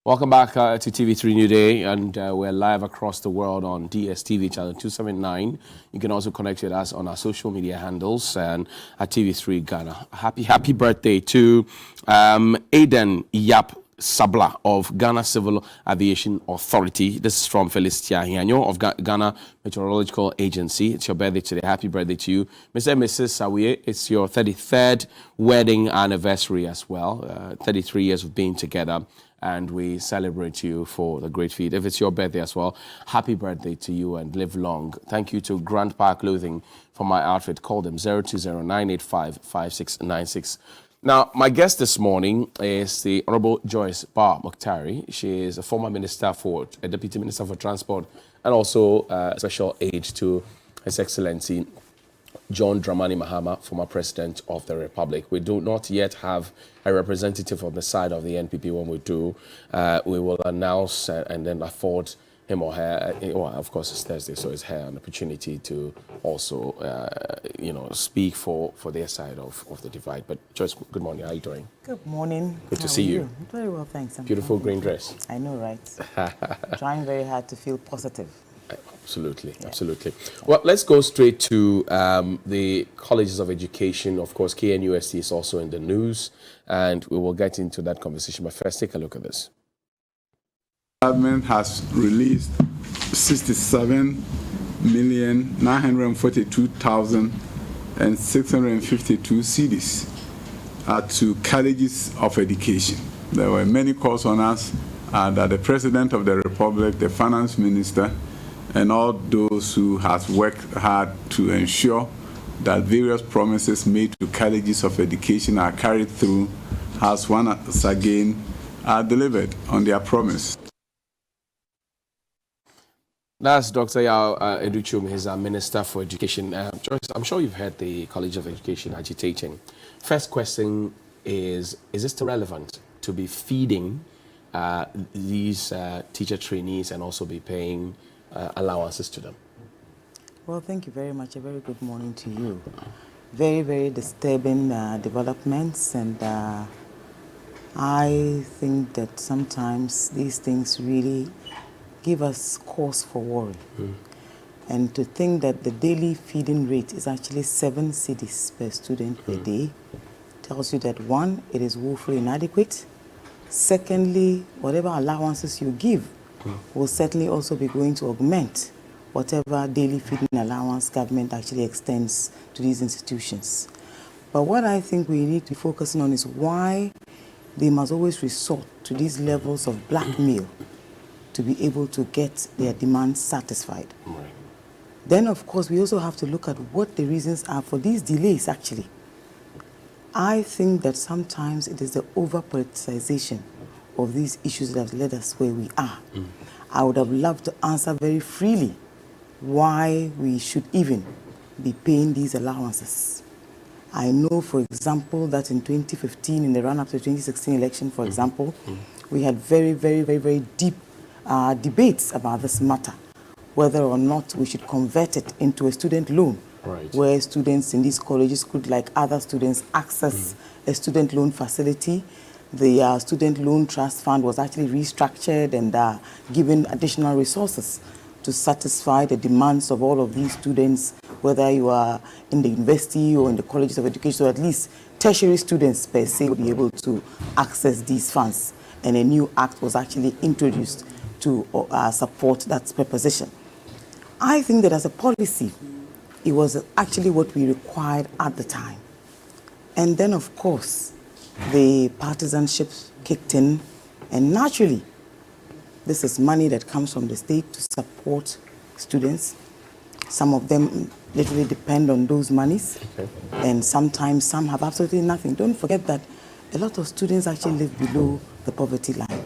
Welcome back to TV3Newday, and we're live across the world on DSTV channel 279. You can also connect with us on our social media handles and at TV3 Ghana. Happy birthday to Aiden Yap Sabla of Ghana Civil Aviation Authority. This is from Felicia Hianyo of Ghana Meteorological Agency. It's your birthday today. Happy birthday to you. Mr. and Mrs. Sawie, it's your 33rd wedding anniversary as well. 33 years of being together. And we celebrate you for the great feat. If it's your birthday as well, happy birthday to you and live long. Thank you to Grand Park Clothing for my outfit. Call them 020-985-5696. Now, my guest this morning is the Honorable Joyce Bar Mukhtari. She is a former a Deputy Minister for Transport, and also special aide to His Excellency John Dramani Mahama, former President of the Republic. We do not yet have a representative on the side of the NPP. When we do, we will announce and then afford him or her, well, of course it's Thursday, so it's her an opportunity to also, speak for their side of the divide. But Joyce, good morning. How are you doing? Good morning. Good to see you. Very well, thanks. Beautiful green dress. I know, right? Trying very hard to feel positive. Absolutely, yeah. Absolutely. Well, let's go straight to the colleges of education. Of course, KNUST is also in the news, and we will get into that conversation. But first, take a look at this. The government has released 67,942,652 CDs to colleges of education. There were many calls on us that the President of the Republic, the Finance Minister, and all those who have worked hard to ensure that various promises made to colleges of education are carried through has once again delivered on their promise. That's Dr. Yao Educhum, he's our Minister for Education. Joyce, I'm sure you've heard the College of Education agitating. First question is it still relevant to be feeding these teacher trainees and also be paying allowances to them? Well, thank you very much. A very good morning to you. Very, very disturbing developments, and I think that sometimes these things really give us cause for worry. And to think that the daily feeding rate is actually 7 cedis per student per day tells you that, one, it is woefully inadequate. Secondly, whatever allowances you give will certainly also be going to augment whatever daily feeding allowance government actually extends to these institutions. But what I think we need to be focusing on is why they must always resort to these levels of blackmail to be able to get their demands satisfied. Right. Then, of course, we also have to look at what the reasons are for these delays, actually. I think that sometimes it is the over-politicization of these issues that have led us where we are. I would have loved to answer very freely why we should even be paying these allowances. I know, for example, that in 2015, in the run-up to the 2016 election, for example, we had very, very, very, very deep debates about this matter, whether or not we should convert it into a student loan, where students in these colleges could, like other students, access a student loan facility. The student loan trust fund was actually restructured and given additional resources to satisfy the demands of all of these students, whether you are in the university or in the colleges of education, so at least tertiary students per se will be able to access these funds. And a new act was actually introduced to support that proposition. I think that as a policy, it was actually what we required at the time. And then, of course, the partisanship kicked in, and naturally, this is money that comes from the state to support students. Some of them literally depend on those monies, and sometimes some have absolutely nothing. Don't forget that a lot of students actually live below the poverty line.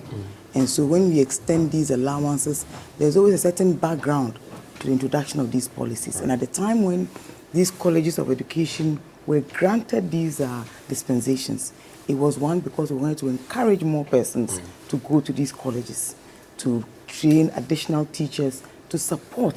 And so when we extend these allowances, there's always a certain background to the introduction of these policies. And at the time when these colleges of education were granted these dispensations, it was one because we wanted to encourage more persons to go to these colleges, to train additional teachers to support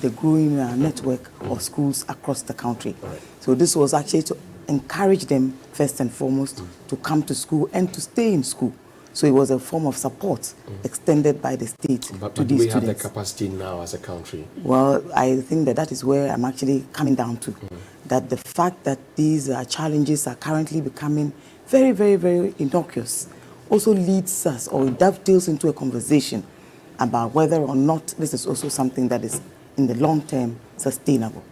the growing network of schools across the country. So this was actually to encourage them, first and foremost, to come to school and to stay in school. So it was a form of support extended by the state to But these do we students. have the capacity now as a country? Well, I think that is where I'm actually coming down to. That the fact that these challenges are currently becoming very, very, very innocuous also leads us, or it dovetails into a conversation about whether or not this is also something that is in the long term sustainable.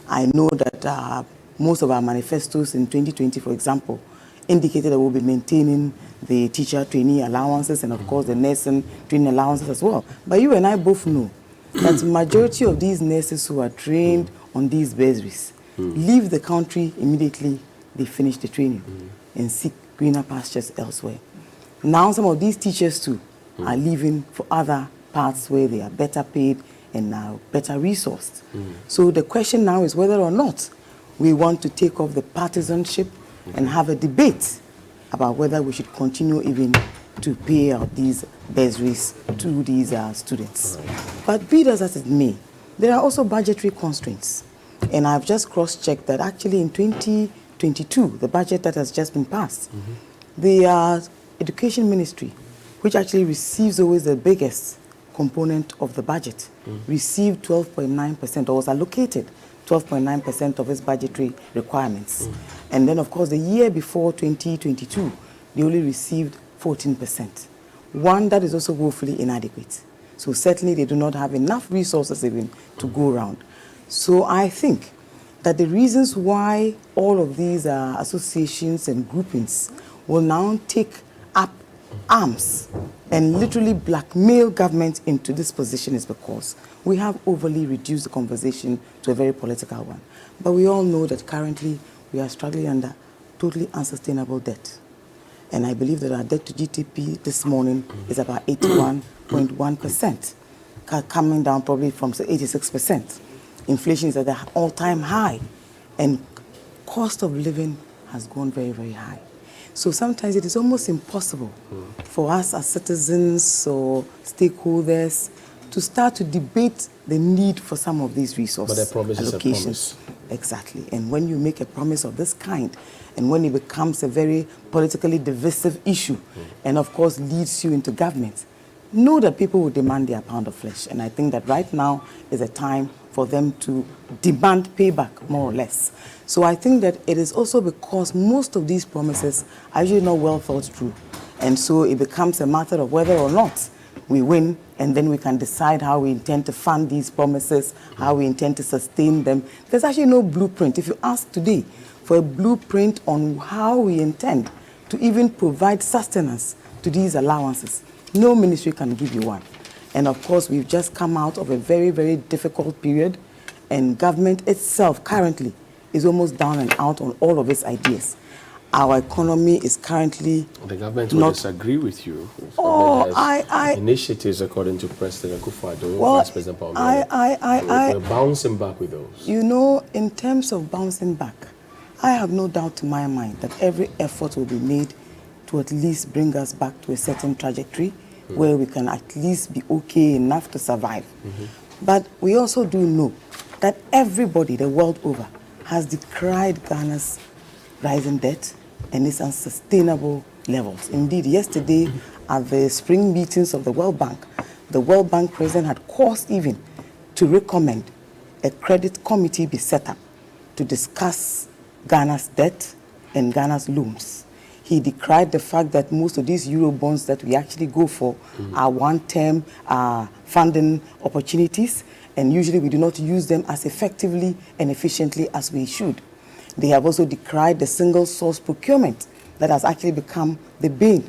I know that most of our manifestos in 2020, for example, indicated that we'll be maintaining the teacher trainee allowances and of course the nursing training allowances as well. But you and I both know that the majority of these nurses who are trained on these bursaries leave the country immediately they finish the training and seek greener pastures elsewhere. Now some of these teachers too are leaving for other parts where they are better paid and now better resourced. So the question now is whether or not we want to take off the partisanship and have a debate about whether we should continue even to pay out these bursaries to these students. But be that as it may, there are also budgetary constraints. And I've just cross-checked that actually in 2022, the budget that has just been passed, the Education Ministry, which actually receives always the biggest component of the budget, received 12.9%, or was allocated 12.9% of its budgetary requirements. And then, of course, the year before 2022, they only received 14%. One, that is also woefully inadequate. So certainly they do not have enough resources even to go around. So I think that the reasons why all of these associations and groupings will now take up arms and literally blackmail government into this position is because we have overly reduced the conversation to a very political one. But we all know that currently we are struggling under totally unsustainable debt. And I believe that our debt to GDP this morning is about 81.1%, coming down probably from 86%. Inflation is at an all-time high, and cost of living has gone very, very high. So sometimes it is almost impossible for us as citizens or stakeholders to start to debate the need for some of these resources. But a promise is a promise. Exactly. And when you make a promise of this kind, and when it becomes a very politically divisive issue, and of course leads you into government, know that people will demand their pound of flesh. And I think that right now is a time for them to demand payback, more or less. So I think that it is also because most of these promises are usually not well thought through. And so it becomes a matter of whether or not we win, and then we can decide how we intend to fund these promises, how we intend to sustain them. There's actually no blueprint. If you ask today for a blueprint on how we intend to even provide sustenance to these allowances, no ministry can give you one. And of course, we've just come out of a very, very difficult period, and government itself currently is almost down and out on all of its ideas. Our economy is currently the government will disagree with you. Initiatives according to President Akufo-Addo, Vice President Paul we're bouncing back with those. You know, in terms of bouncing back, I have no doubt to my mind that every effort will be made to at least bring us back to a certain trajectory where we can at least be okay enough to survive. But we also do know that everybody the world over has decried Ghana's rising debt and its unsustainable levels. Indeed, yesterday at the spring meetings of the World Bank president had cause even to recommend a credit committee be set up to discuss Ghana's debt and Ghana's loans. He decried the fact that most of these Euro bonds that we actually go for are one-term funding opportunities, and usually we do not use them as effectively and efficiently as we should. They have also decried the single source procurement that has actually become the bane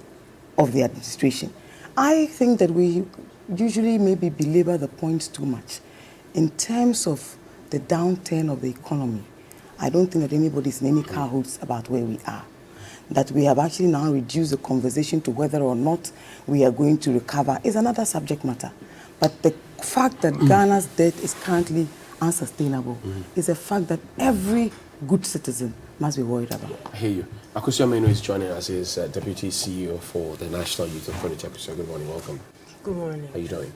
of the administration. I think that we usually maybe belabor the points too much. In terms of the downturn of the economy, I don't think that anybody is in any cahoots about where we are. That we have actually now reduced the conversation to whether or not we are going to recover is another subject matter. But the fact that Ghana's debt is currently unsustainable is a fact that every good citizen must be worried about. I hear you. Akosua Menu is joining us as Deputy CEO for the National Youth Authority. Akosua, good morning. Welcome. Good morning. How are you doing?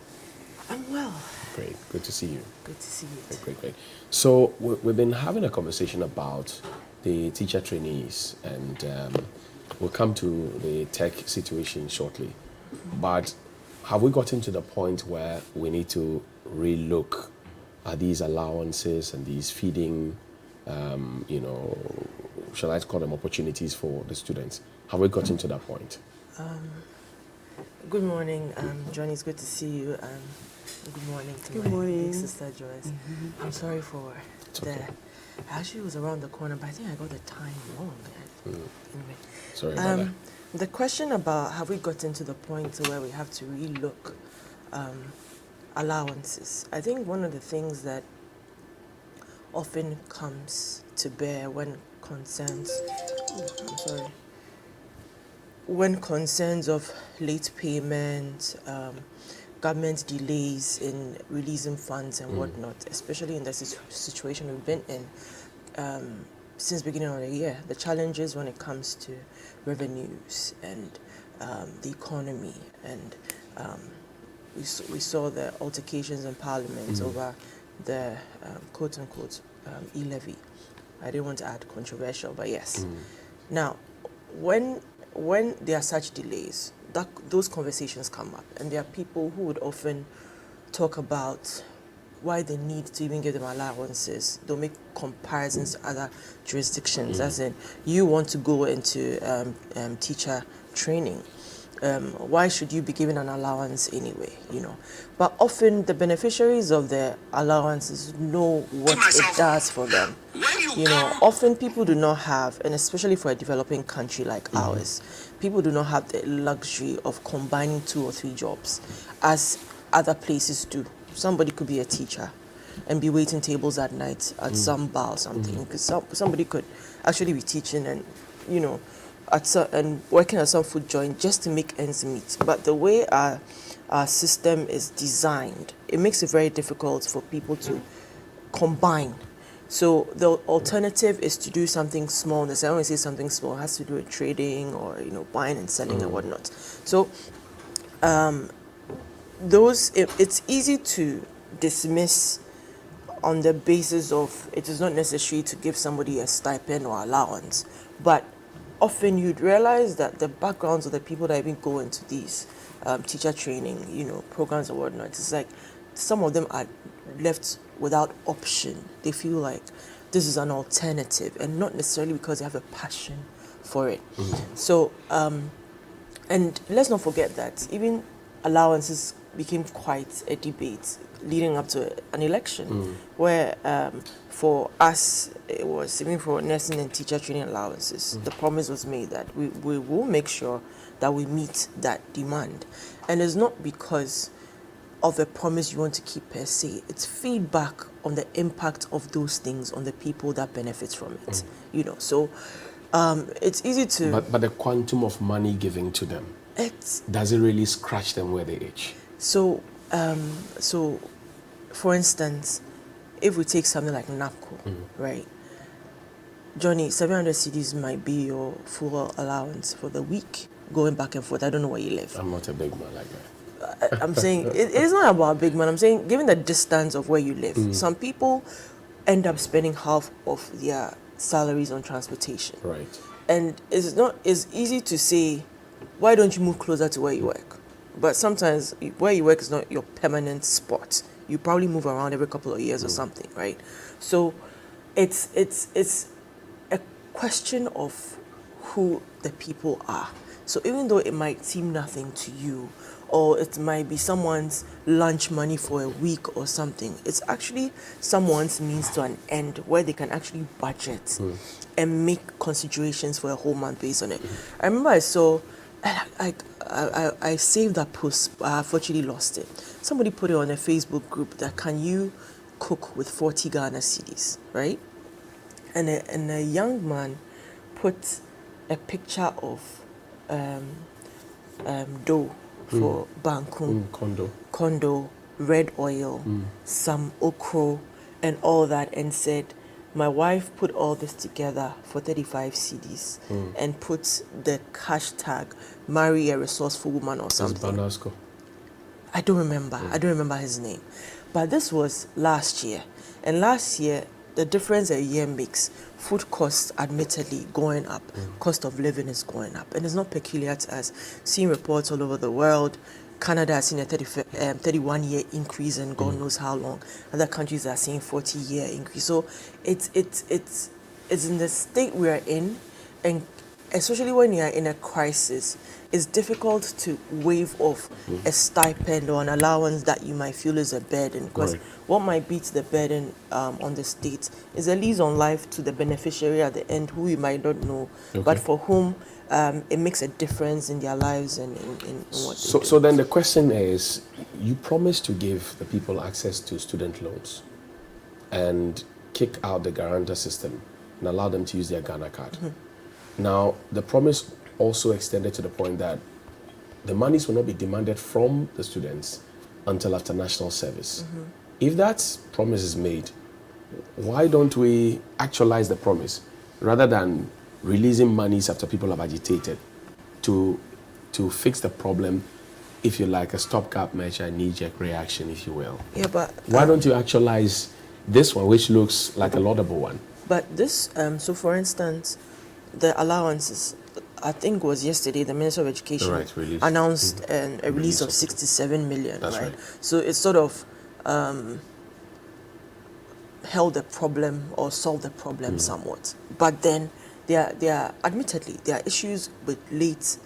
I'm well. Great. Good to see you. Good to see you. Great. So we've been having a conversation about the teacher trainees and We'll come to the tech situation shortly. But have we gotten to the point where we need to relook at these allowances and these feeding, shall I call them opportunities for the students? Have we gotten to that point? Good morning, Johnny. It's good to see you. Good morning to my big sister Joyce. I'm sorry for okay. I actually was around the corner, but I think I got the time wrong. Anyway, Sorry about that. the question about have we gotten to the point where we have to relook allowances? I think one of the things that often comes to bear when concerns of late payment, government delays in releasing funds and whatnot, especially in the situation we've been in since beginning of the year, the challenges when it comes to revenues and the economy, and we saw the altercations in Parliament over the quote-unquote e-levy. I didn't want to add controversial, but yes. Now, when there are such delays, those conversations come up, and there are people who would often talk about why they need to even give them allowances. They'll make comparisons to other jurisdictions, as in, you want to go into teacher training. Why should you be given an allowance anyway, But often the beneficiaries of the allowances know what it does for them. Often people do not have, and especially for a developing country like ours, people do not have the luxury of combining 2 or 3 jobs as other places do. Somebody could be a teacher and be waiting tables at night at some bar or something, because somebody could actually be teaching and, and working at some food joint just to make ends meet. But the way our system is designed, it makes it very difficult for people to combine. So the alternative is to do something small. And when I say something small, it has to do with trading or buying and selling and whatnot. So it's easy to dismiss on the basis of it is not necessary to give somebody a stipend or allowance, but often you'd realize that the backgrounds of the people that even go into these teacher training, programs or whatnot, it's like some of them are left without option. They feel like this is an alternative, and not necessarily because they have a passion for it. So, and let's not forget that even allowances became quite a debate leading up to an election, where for us, it was even for nursing and teacher training allowances, the promise was made that we will make sure that we meet that demand. And it's not because of a promise you want to keep per se. It's feedback on the impact of those things on the people that benefit from it. So it's easy to... But the quantum of money given to them, does it really scratch them where they itch? So, for instance, if we take something like NAPCO, right? Johnny, 700 cedis might be your full allowance for the week, going back and forth. I don't know where you live. I'm not a big man like that. I'm saying it is not about a big man. I'm saying given the distance of where you live, some people end up spending half of their salaries on transportation. Right. And it's easy to say, why don't you move closer to where you work? But sometimes where you work is not your permanent spot. You probably move around every couple of years or something, right? So it's a question of who the people are. So even though it might seem nothing to you, or it might be someone's lunch money for a week or something, it's actually someone's means to an end where they can actually budget and make considerations for a whole month based on it. I remember I saw, I saved that post, but I unfortunately lost it. Somebody put it on a Facebook group that can you cook with 40 Ghana cedis, right? And a young man put a picture of dough for bankum, kondo, red oil, some okra, and all that, and said, my wife put all this together for 35 cedis and put the hashtag marry a resourceful woman or something. I don't remember his name. But this was last year. And last year, the difference a year makes. Food costs, admittedly, going up. Cost of living is going up. And it's not peculiar to us. Seeing reports all over the world. Canada has seen a 31-year increase in God knows how long. Other countries are seeing 40-year increase. So it's in the state we are in, and especially when you are in a crisis, it's difficult to waive off a stipend or an allowance that you might feel is a burden, because what might be to the burden on the state is a lease on life to the beneficiary at the end, who you might not know, but for whom it makes a difference in their lives and in what they do. So then the question is, you promised to give the people access to student loans and kick out the guarantor system and allow them to use their Ghana card. Now, the promise also extended to the point that the monies will not be demanded from the students until after national service. If that promise is made, why don't we actualize the promise rather than releasing monies after people have agitated to fix the problem, if you like, a stopgap measure, knee-jerk reaction, if you will? Yeah, but why don't you actualize this one, which looks like a laudable one? But this, so for instance, the allowances, I think it was yesterday, the Minister of Education announced a release of 67 million, right? So it's sort of held the problem or solved the problem somewhat. But then there are admittedly, there are issues with late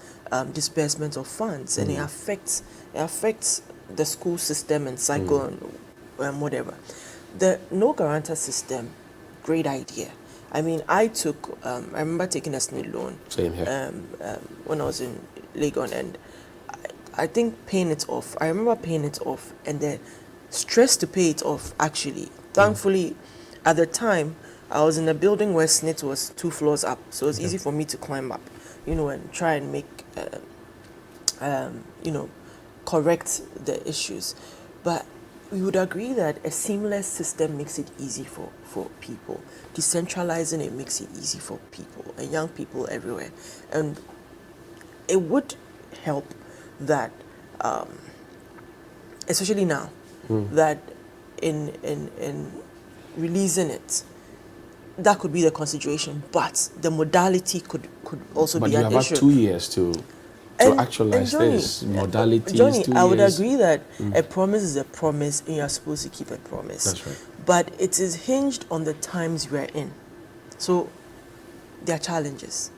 disbursement of funds, and it affects the school system and cycle and whatever. The no guarantor system, great idea. I mean, I remember taking a SNID loan. Same here. When I was in Legon, and I think paying it off. I remember paying it off, and the stress to pay it off, actually. Thankfully, at the time, I was in a building where SNIT was 2 floors up, so it was easy for me to climb up, and try and make, correct the issues. But we would agree that a seamless system makes it easy for people. Decentralizing it makes it easy for people and young people everywhere. And it would help that, especially now, that in releasing it, that could be the consideration, but the modality could also be an issue. But you have 2 years to actualize this. Modality Johnny, is 2 years. I would agree that a promise is a promise, and you're supposed to keep a promise. That's right. But it is hinged on the times we're in. So there are challenges.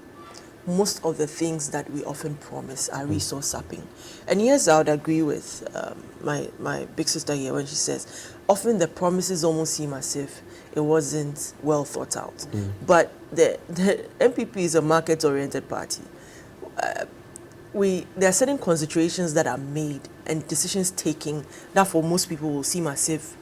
Most of the things that we often promise are resource sapping. And yes, I would agree with my big sister here when she says, often the promises almost seem as if it wasn't well thought out. But the MPP is a market-oriented party. There are certain considerations that are made and decisions taken that for most people will seem as if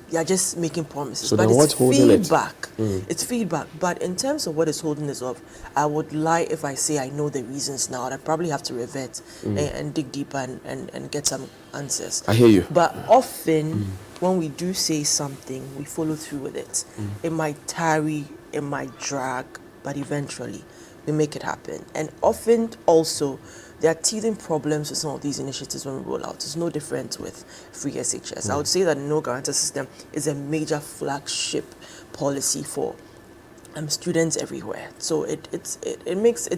you're just making promises. So but then it's feedback. It's feedback. But in terms of what is holding us off, I would lie if I say I know the reasons now. I'd probably have to revert and dig deeper and get some answers. I hear you. But often, when we do say something, we follow through with it. It might tarry, it might drag, but eventually we make it happen. And often also, there are teething problems with some of these initiatives when we roll out. It's no different with free SHS. I would say that the no guarantor system is a major flagship policy for students everywhere. So it's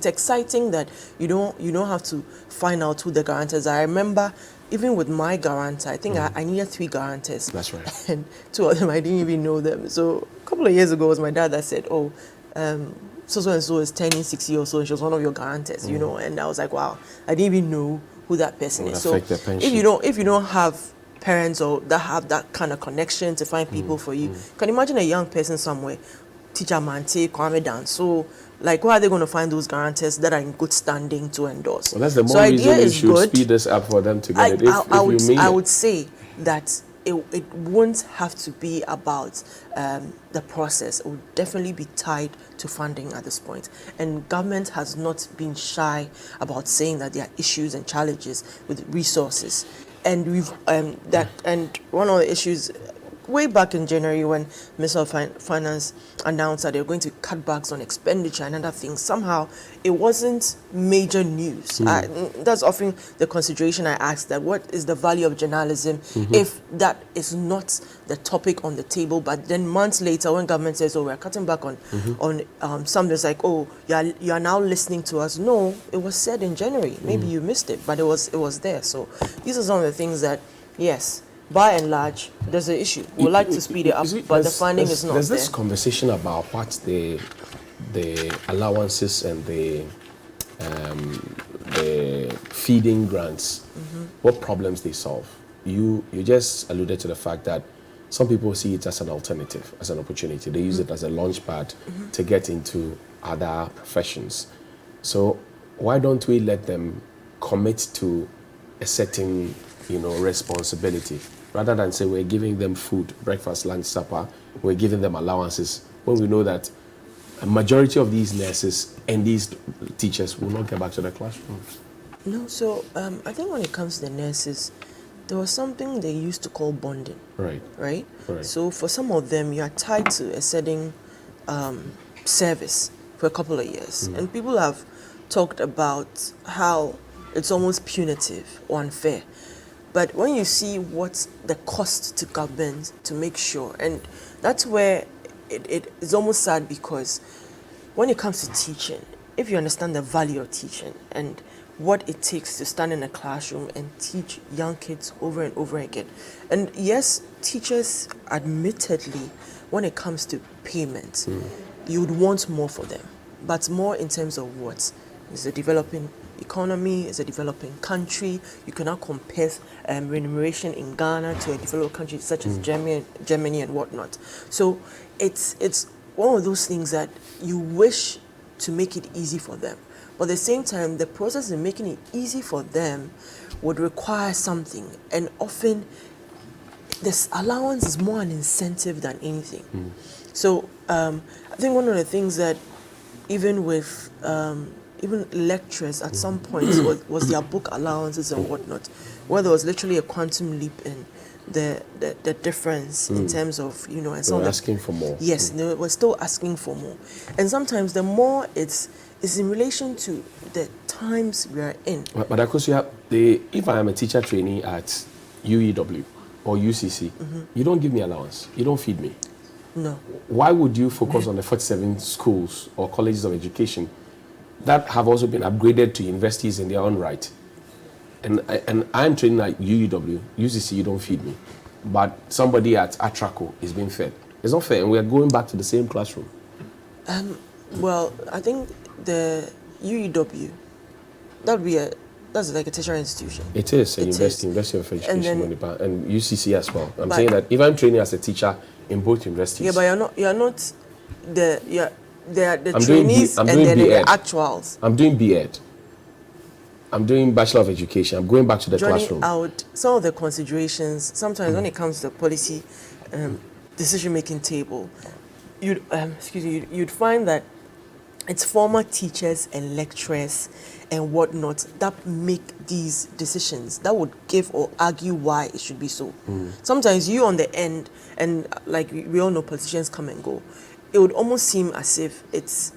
exciting that you don't have to find out who the guarantors are. I remember even with my guarantor, I think I needed 3 guarantors. That's right. And 2 of them I didn't even know them. So a couple of years ago, it was my dad that said, so and so is turning 60 or so, and she was one of your guarantors, and I was like, wow, I didn't even know who that person is. So if you don't have parents or that have that kind of connection to find people for you, can you imagine a young person somewhere, teacher Mante, Kwame Dan, so like where are they going to find those guarantors that are in good standing to endorse? Well, that's the more reason you should speed this up for them to get it. I would say that it won't have to be about the process. It would definitely be tied to funding at this point. And government has not been shy about saying that there are issues and challenges with resources. And we've and one of the issues way back in January when Minister of Finance announced that they were going to cut backs on expenditure and other things, somehow it wasn't major news. That's often the consideration I ask, that what is the value of journalism if that is not the topic on the table? But then months later, when government says, oh, we're cutting back on something, it's like, oh, you are now listening to us. No, it was said in January. Maybe you missed it, but it was there. So these are some of the things that, yes, by and large, there's an issue. We'd like to speed it up, but the funding is not there. There's this conversation about what the allowances and the feeding grants, what problems they solve. You just alluded to the fact that some people see it as an alternative, as an opportunity. They use it as a launch pad to get into other professions. So why don't we let them commit to a certain, responsibility, rather than say we're giving them food, breakfast, lunch, supper, we're giving them allowances, when we know that a majority of these nurses and these teachers will not get back to the classrooms? No, so I think when it comes to the nurses, there was something they used to call bonding. Right? So for some of them, you are tied to a certain service for a couple of years. And people have talked about how it's almost punitive or unfair. But when you see what's the cost to government to make sure, and that's where it is almost sad, because when it comes to teaching, if you understand the value of teaching and what it takes to stand in a classroom and teach young kids over and over again. And yes, teachers, admittedly, when it comes to payment, you would want more for them, but more in terms of what? It's a developing economy, it's a developing country. You cannot compare remuneration in Ghana to a developed country such as Germany and whatnot. So it's one of those things that you wish to make it easy for them. But at the same time, the process of making it easy for them would require something. And often, this allowance is more an incentive than anything. So I think one of the things that even with even lecturers at some point was their book allowances and whatnot, where there was literally a quantum leap in the difference in terms of, and some asking for more. Yes, they were still asking for more. And sometimes the more it's in relation to the times we are in. But of course, if I am a teacher trainee at UEW or UCC, you don't give me allowance. You don't feed me. No. Why would you focus on the 47 schools or colleges of education that have also been upgraded to universities in their own right? And I'm training at UEW, UCC, you don't feed me. But somebody at Atraco is being fed. It's not fair, and we are going back to the same classroom. Well, I think the UEW, that's like a tertiary institution. It is a University of Education, and UCC as well. I'm saying that if I'm training as a teacher in both universities. Yeah, but you're not the trainees and then the actuals. I'm doing B.Ed. I'm doing Bachelor of Education. I'm going back to the classroom. Out some of the considerations, sometimes when it comes to the policy decision-making table, you'd find that it's former teachers and lecturers and whatnot that make these decisions, that would give or argue why it should be so. Sometimes you on the end, and like we all know politicians come and go, it would almost seem as if it's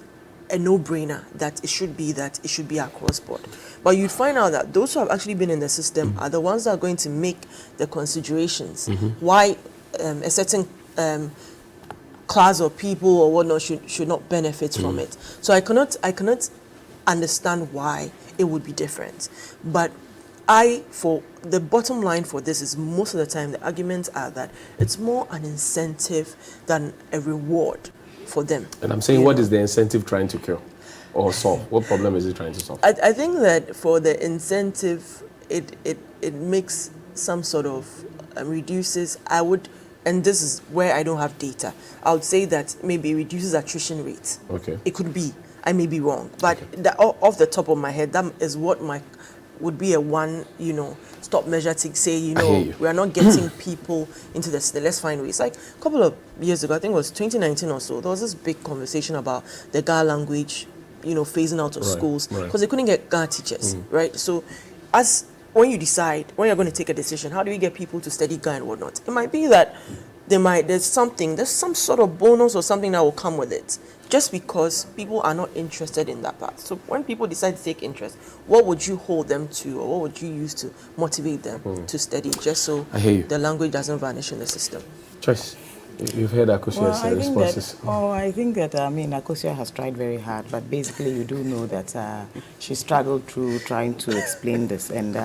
a no-brainer that it should be across board. But you'd find out that those who have actually been in the system are the ones that are going to make the considerations why a certain class of people or whatnot should not benefit from it. So I cannot understand why it would be different. But for the bottom line for this is, most of the time the arguments are that it's more an incentive than a reward for them. And I'm saying, what is the incentive trying to cure or solve? What problem is it trying to solve? I think that for the incentive, it makes some sort of reduces. And this is where I don't have data. I would say that maybe it reduces attrition rates. Okay. It could be. I may be wrong, but off the top of my head, that is what would be a one, stop measure to say, we are not getting people into this. Let's find ways. Like a couple of years ago, I think it was 2019 or so, there was this big conversation about the Ga language, phasing out of schools because they couldn't get Ga teachers, right? So when you're going to take a decision, how do we get people to study Ga and whatnot? It might be that there's some sort of bonus or something that will come with it, just because people are not interested in that part. So when people decide to take interest, what would you hold them to, or what would you use to motivate them to study, just so the language doesn't vanish in the system? Choice. You've heard Akosia's responses. I think that, Akosia has tried very hard, but basically you do know that she struggled through trying to explain this. And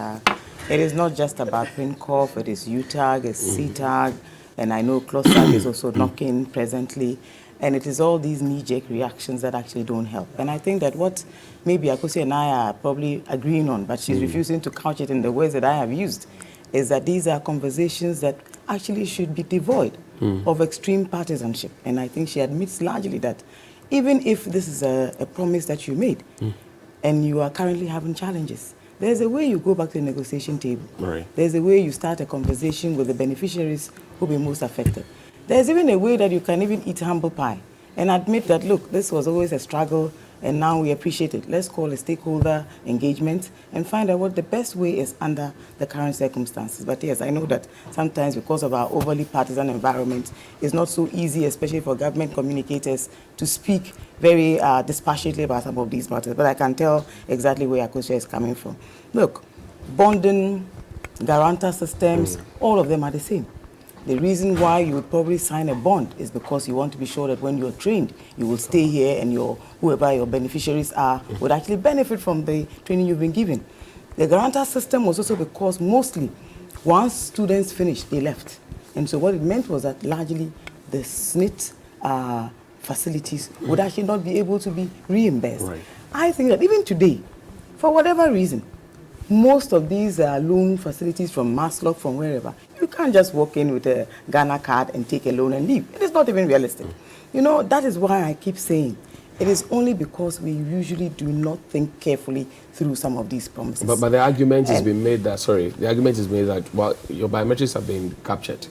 it is not just about PINCOF, it is UTAG, it's CTAG, and I know CLOSAG is also knocking presently. And it is all these knee-jerk reactions that actually don't help. And I think that what maybe Akosia and I are probably agreeing on, but she's refusing to couch it in the words that I have used, is that these are conversations that actually should be devoid of extreme partisanship. And I think she admits largely that even if this is a promise that you made and you are currently having challenges, there's a way you go back to the negotiation table. Right. There's a way you start a conversation with the beneficiaries who will be most affected. There's even a way that you can even eat humble pie and admit that, look, this was always a struggle, and now we appreciate it. Let's call a stakeholder engagement and find out what the best way is under the current circumstances. But yes, I know that sometimes because of our overly partisan environment, it's not so easy, especially for government communicators, to speak very dispassionately about some of these matters. But I can tell exactly where Akosia is coming from. Look, bonding, guarantor systems, all of them are the same. The reason why you would probably sign a bond is because you want to be sure that when you're trained, you will stay here and whoever your beneficiaries are would actually benefit from the training you've been given. The guarantor system was also because mostly once students finished, they left. And so what it meant was that largely the SNIT facilities would actually not be able to be reimbursed. Right. I think that even today, for whatever reason, most of these loan facilities from Maslow, from wherever, you can't just walk in with a Ghana card and take a loan and leave. It is not even realistic. You know, that is why I keep saying it is only because we usually do not think carefully through some of these promises. But the argument has been made that, well, your biometrics have been captured.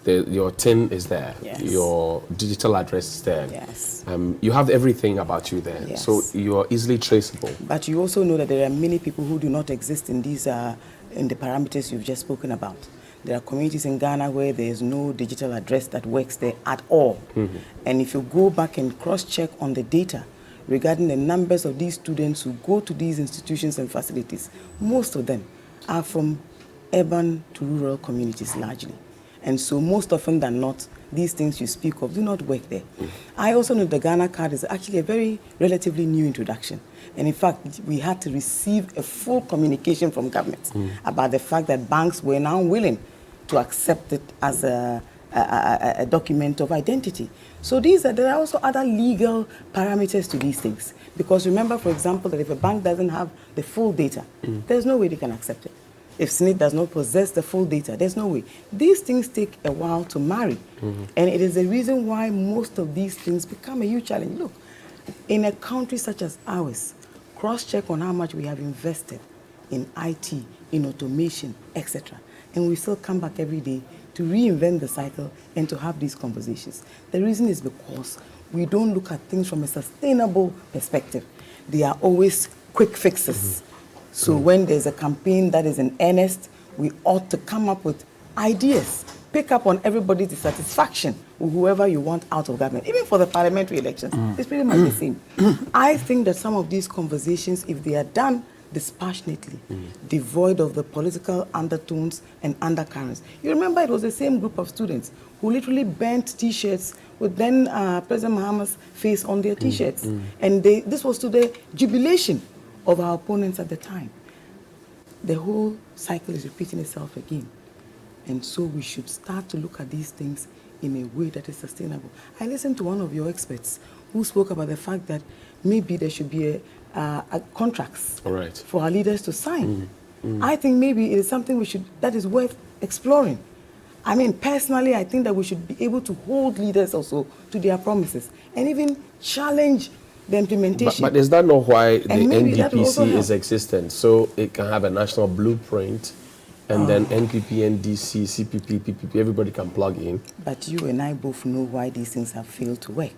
Your TIN is there. Yes. Your digital address is there. Yes. You have everything about you there. Yes. So you are easily traceable. But you also know that there are many people who do not exist in these in the parameters you've just spoken about. There are communities in Ghana where there is no digital address that works there at all. And if you go back and cross-check on the data regarding the numbers of these students who go to these institutions and facilities, most of them are from urban to rural communities largely. And so most often than not, these things you speak of do not work there. I also know the Ghana card is actually a very relatively new introduction. And in fact, we had to receive a full communication from government about the fact that banks were now willing to accept it as a document of identity. So there are also other legal parameters to these things. Because remember, for example, that if a bank doesn't have the full data, there's no way they can accept it. If SNIT does not possess the full data, there's no way. These things take a while to marry. And it is the reason why most of these things become a huge challenge. Look, in a country such as ours, cross-check on how much we have invested in IT, in automation, etc. And we still come back every day to reinvent the cycle and to have these conversations. The reason is because we don't look at things from a sustainable perspective. They are always quick fixes. So when there's a campaign that is in earnest, we ought to come up with ideas, pick up on everybody's dissatisfaction with whoever you want out of government. Even for the parliamentary elections, it's pretty much the same. I think that some of these conversations, if they are done dispassionately, devoid of the political undertones and undercurrents. You remember it was the same group of students who literally burnt T-shirts with then President Mahama's face on their T-shirts. And this was to the jubilation of our opponents at the time. The whole cycle is repeating itself again. And so we should start to look at these things in a way that is sustainable. I listened to one of your experts who spoke about the fact that maybe there should be a contracts for our leaders to sign. I think maybe it is something that is worth exploring. I mean, personally, I think that we should be able to hold leaders also to their promises and even challenge the implementation. But is that not why the NDPC is existent? So it can have a national blueprint, and then NPP, NDC, CPP, PPP, everybody can plug in. But you and I both know why these things have failed to work.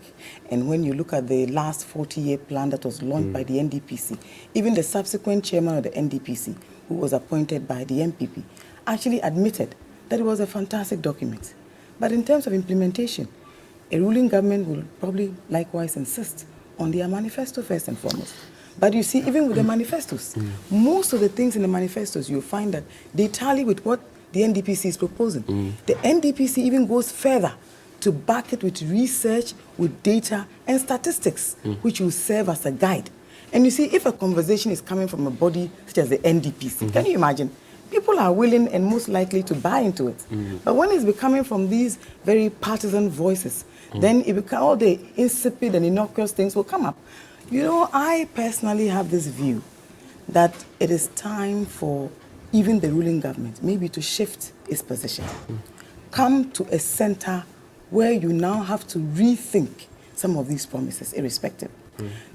And when you look at the last 40-year plan that was launched by the NDPC, even the subsequent chairman of the NDPC, who was appointed by the MPP, actually admitted that it was a fantastic document. But in terms of implementation, a ruling government will probably likewise insist on their manifesto first and foremost. But you see, even with the manifestos, most of the things in the manifestos, you'll find that they tally with what the NDPC is proposing. The NDPC even goes further to back it with research, with data and statistics, which will serve as a guide. And you see, if a conversation is coming from a body such as the NDPC, can you imagine? People are willing and most likely to buy into it. But when it's becoming from these very partisan voices, then all the insipid and innocuous things will come up. You know, I personally have this view that it is time for even the ruling government maybe to shift its position. Come to a center where you now have to rethink some of these promises, irrespective.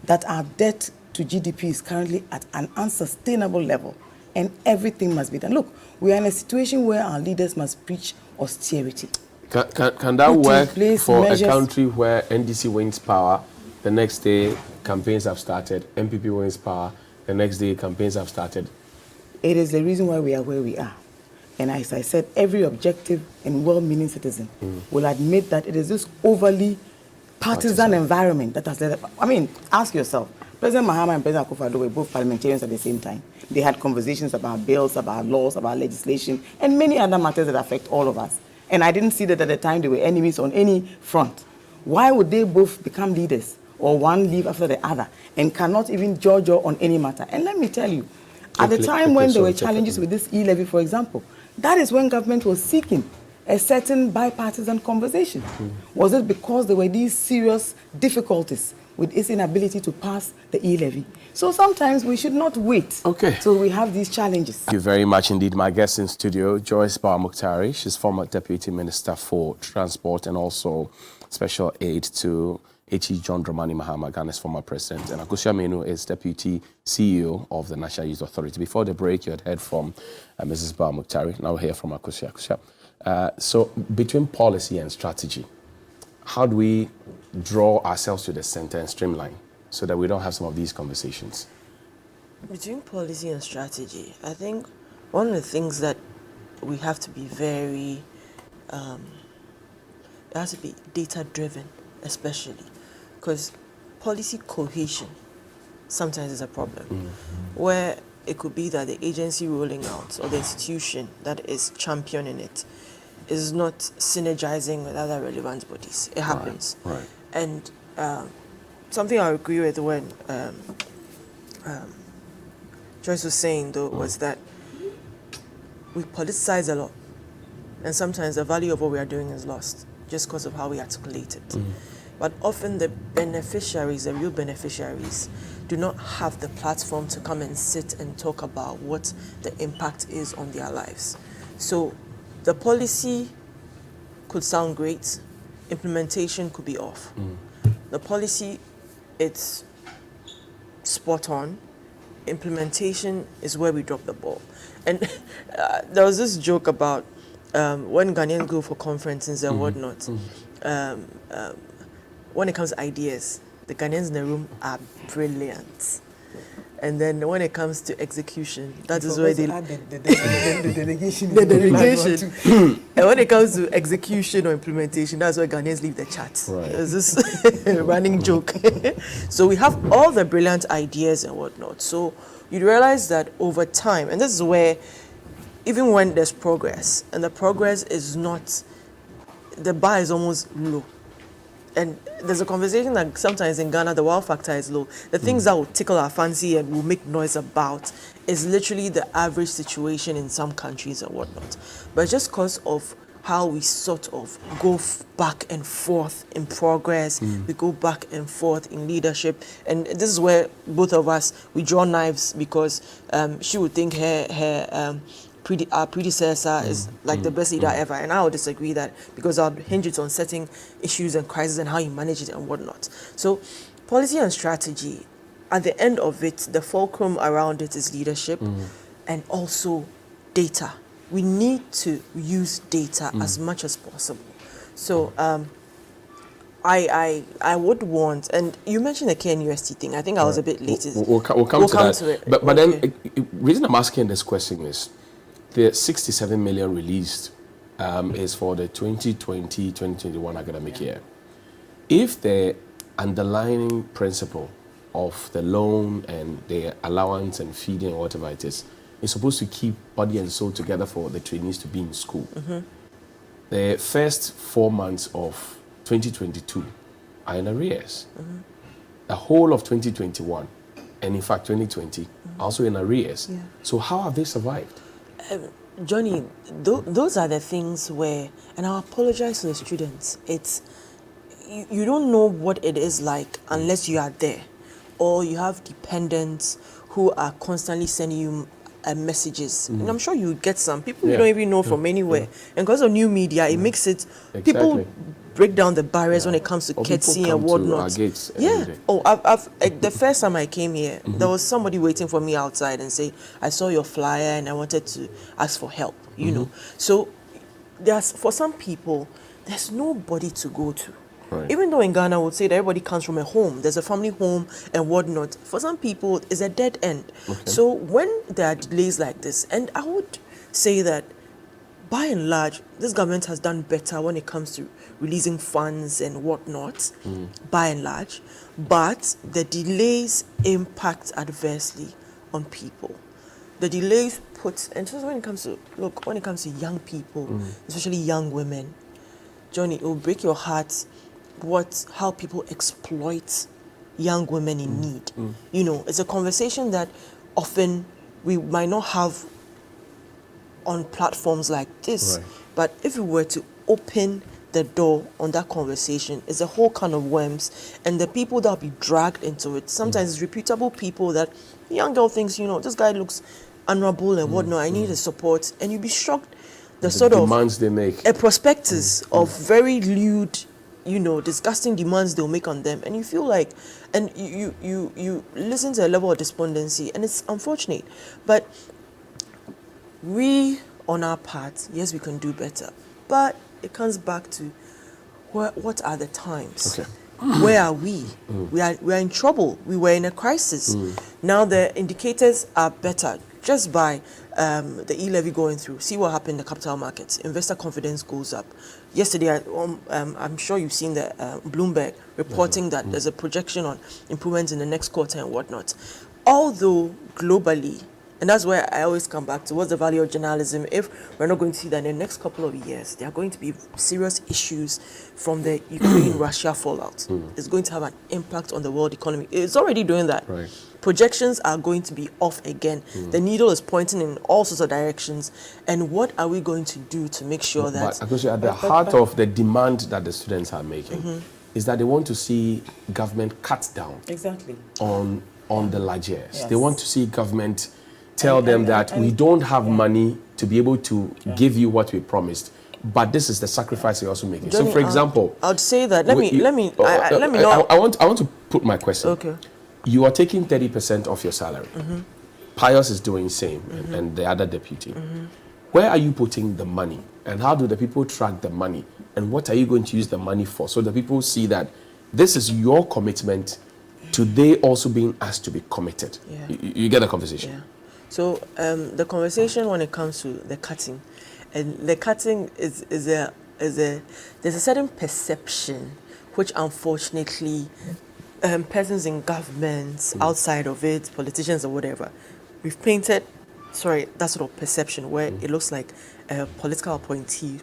That our debt to GDP is currently at an unsustainable level and everything must be done. Look, we are in a situation where our leaders must preach austerity. Can that work for a country where NDC wins power, the next day campaigns have started, MPP wins power, the next day campaigns have started? It is the reason why we are where we are. And as I said, every objective and well-meaning citizen will admit that it is this overly partisan environment that has led up. I mean, ask yourself, President Mahama and President Akufo-Addo were both parliamentarians at the same time. They had conversations about bills, about laws, about legislation, and many other matters that affect all of us. And I didn't see that at the time they were enemies on any front. Why would they both become leaders, or one leave after the other, and cannot even judge on any matter? And let me tell you, at the time when there were challenges with this e-levy, for example, that is when government was seeking a certain bipartisan conversation. Was it because there were these serious difficulties with its inability to pass the e-levy? So sometimes we should not wait till we have these challenges. Thank you very much indeed. My guest in studio, Joyce Bawumia. She's former Deputy Minister for Transport and also Special Aid to H.E. John Dramani Mahama, Ghana's former president. And Akosua Menu is Deputy CEO of the National Youth Authority. Before the break, you had heard from Mrs. Bawumia. Now we'll hear from Akosua. So between policy and strategy, how do we draw ourselves to the center and streamline so that we don't have some of these conversations? Between policy and strategy, I think one of the things that we have to be very, it has to be data-driven, especially, because policy cohesion sometimes is a problem, where it could be that the agency rolling out or the institution that is championing it is not synergizing with other relevant bodies. It happens. Right. And something I agree with when Joyce was saying, though, was that we politicize a lot. And sometimes the value of what we are doing is lost just because of how we articulate it. But often the beneficiaries, the real beneficiaries, do not have the platform to come and sit and talk about what the impact is on their lives. So the policy could sound great, implementation could be off. The policy, it's spot on. Implementation is where we drop the ball. And there was this joke about when Ghanaians go for conferences and whatnot, when it comes to ideas, the Ghanaians in the room are brilliant. And then when it comes to execution, that is where they... The delegation. The delegation. And when it comes to execution or implementation, that's where Ghanaians leave the chat. Right. It's this running joke. So we have all the brilliant ideas and whatnot. So you realize that over time, and this is where, even when there's progress, and the progress is not, the bar is almost low. And there's a conversation that sometimes in Ghana, the wow factor is low. The things that will tickle our fancy and will make noise about is literally the average situation in some countries and whatnot. But just because of how we sort of go back and forth in progress, we go back and forth in leadership. And this is where both of us, we draw knives because she would think our predecessor is like the best leader ever, and I would disagree that because I'll hinge it on certain issues and crises and how you manage it and whatnot. So policy and strategy, at the end of it, the fulcrum around it is leadership and also data. We need to use data as much as possible. So I would want, and you mentioned the KNUST thing. I think I was a bit late. We'll come to it. But then, the reason I'm asking this question is, the 67 million released is for the 2020-2021 academic year. If the underlying principle of the loan and the allowance and feeding and whatever it is supposed to keep body and soul together for the trainees to be in school, the first 4 months of 2022 are in arrears. The whole of 2021, and in fact 2020, also in arrears. Yeah. So how have they survived? Johnny, those are the things where, and I apologize to the students, it's, you don't know what it is like unless you are there, or you have dependents who are constantly sending you messages. And I'm sure you get some people you don't even know from anywhere. And because of new media, it makes it, people break down the barriers when it comes to courtesy and whatnot. The first time I came here, there was somebody waiting for me outside and say, I saw your flyer and I wanted to ask for help, you know. So there's, for some people, there's nobody to go to. Right. Even though in Ghana, I would say that everybody comes from a home, there's a family home and whatnot. For some people, it's a dead end. So when there are delays like this, and I would say that by and large, this government has done better when it comes to releasing funds and whatnot, by and large, but the delays impact adversely on people. The delays put, and just when it comes to, look, when it comes to young people, especially young women, Johnny, it will break your heart how people exploit young women in need. You know, it's a conversation that often we might not have on platforms like this. But if we were to open the door on that conversation, it's a whole can of worms, and the people that will be dragged into it, sometimes it's reputable people that the young girl thinks, you know, this guy looks honorable and whatnot, I need his support, and you'd be shocked the sort of demands they make. A prospectus of very lewd, you know, disgusting demands they'll make on them, and you feel like, and you listen to a level of despondency, and it's unfortunate. But we, on our part, yes, we can do better, but it comes back to what are the times? Where are we? We are in trouble. We were in a crisis. Now the indicators are better just by the e-levy going through. See what happened in the capital markets. Investor confidence goes up. Yesterday, I'm sure you've seen the Bloomberg reporting that there's a projection on improvements in the next quarter and whatnot. Although globally, and that's where I always come back to, what's the value of journalism if we're not going to see that in the next couple of years there are going to be serious issues from the Ukraine-Russia fallout. It's going to have an impact on the world economy. It's already doing that. Projections are going to be off again. The needle is pointing in all sorts of directions. And what are we going to do to make sure that... Because at the heart of the demand that the students are making is that they want to see government cut down on the largesse. They want to see government tell them that we don't have money to be able to give you what we promised, but this is the sacrifice we're also making. Johnny, so, for example, I'd say that. Let me know. I want to put my question. Okay. You are taking 30% of your salary. Pius is doing the same, and the other deputy. Where are you putting the money, and how do the people track the money, and what are you going to use the money for, so that people see that this is your commitment to they also being asked to be committed. You get the conversation. So the conversation when it comes to the cutting, and the cutting is there's a certain perception which unfortunately persons in government, outside of it, politicians or whatever, we've painted, that sort of perception where it looks like a political appointee